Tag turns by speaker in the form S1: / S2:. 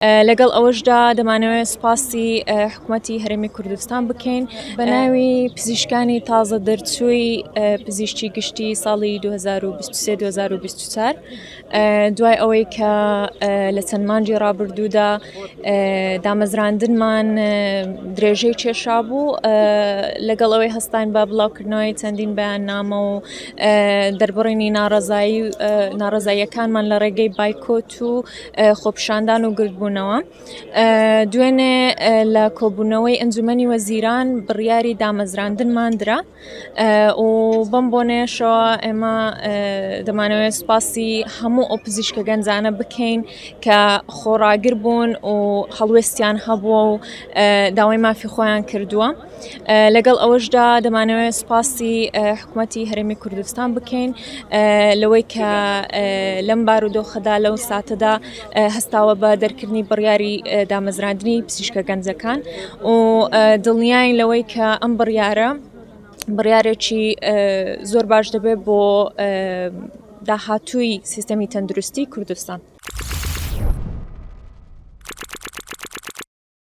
S1: لەگەڵ ئەوەشدا دەمانەوێت سوپاسی حکوومەتی هەرێمی کوردستان بکەین بە ناوی پزیشکانی تازە دەرچووی پزیشکی گشتی ساڵی 2023-2024 دوای ئەوەی کە لە چەند مانگی ڕابردوودا دامەزراندنمان درێژەی کێشا بوو لەگەڵ ئەوەی هەستان بە بڵاوکردنەوەی چەندین بەیاننامە و دەربڕینی ناڕەزاییەکانمان لە ڕێگەی بایکۆت و خۆپیشاندان و گرتبوونەوە دوێنێ لە کۆبوونەوەی ئەنجومەنی وەزیران بڕیاری دامەزراندنمان درا و بەم بۆنەیەشەوە ئێمە دەمانەوێت سوپاسی هەموو ئەو پزیشکە گەنجانە بکەین کە خۆڕاگر بوون و هەڵوێستیان هەبووە و داوای مافی خۆیان کردووە لەگەڵ ئەوەشدا دەمانەوێت سوپاسی حکوومەتی هەرێمی کوردستان بکەین لەوەی کە لەم بارودۆخەدا لەو ساتەدا هەستاوە بە دەرکردنی بڕیاری دامەزراندنی پزیشکە گەنجەکان و دڵنیاین لەوەی کە ئەم بڕیارێکی زۆر باش دەبێت بۆ داهاتووی سیستەمی تەندروستی کوردستان.